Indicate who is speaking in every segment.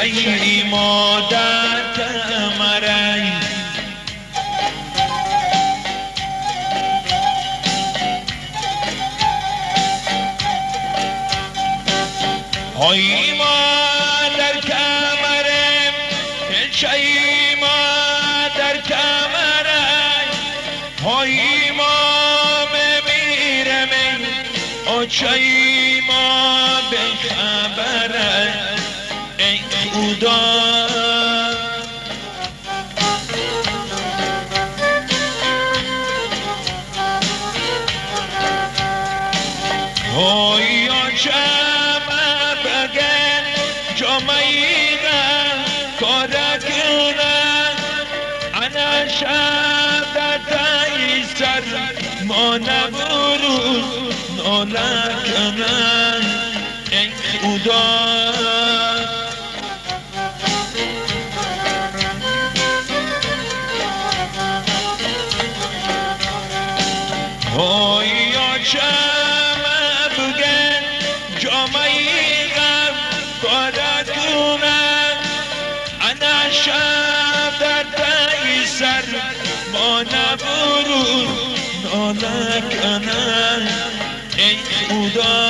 Speaker 1: شیما در کمرین های ما در کمرم شیما در کمرین های ما بمیرم او شیما به خبرین ای خدا های شما بگن جامعیگم کارکنم انا شب دای سر ما نبروز نالکنم ای خدا های شما بگن جامعیگم کارکنم انا شب دای سر ما نبروز نالکنم ای خدا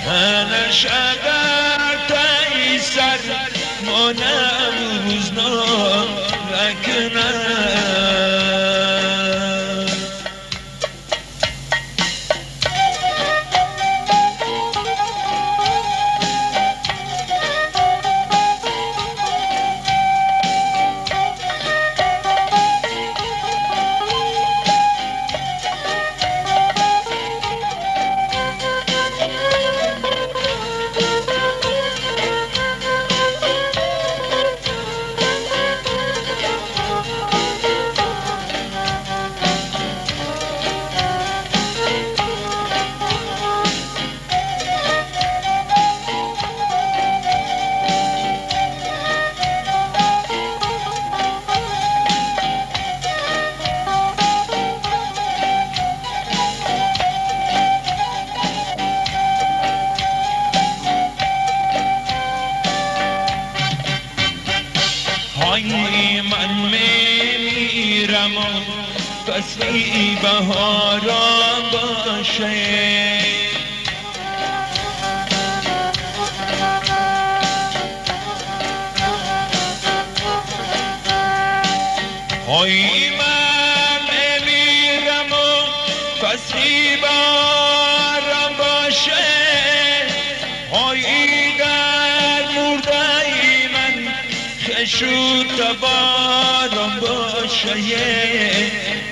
Speaker 1: انا شدر تای سر ما نبروز نالکنم های من میمیرم و فصلی بهاران باشه های من میمیرم و فصلی بهاران باشه های در مرده من خشود تبارم باشه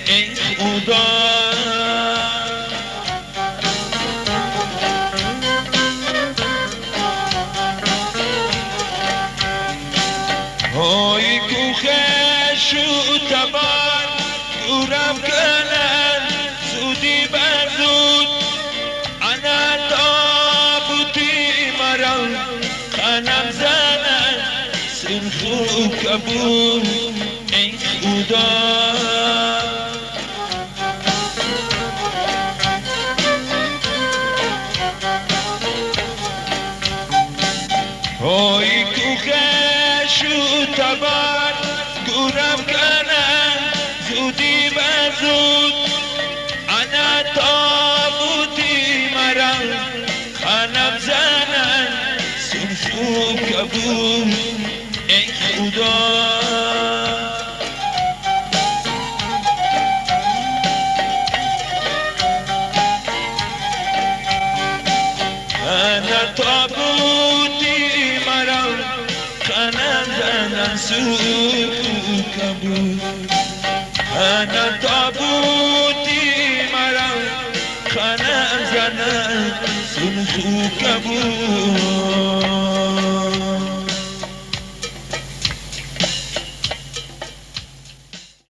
Speaker 1: ای خدا های کو خشود تبار دورم کنن زودی بر زود انا تابوتی مرا خانم زنن سرخو کبور ای خدا های کو خشو تبار گورم کنن زودی بر زود انا تابوتی مرا خانم زنن سرخو کبور ای خدا انا تابوتی مرا خانم زنن سرخو کبور انا تابوتی مرا خانم زنن سرخو کبور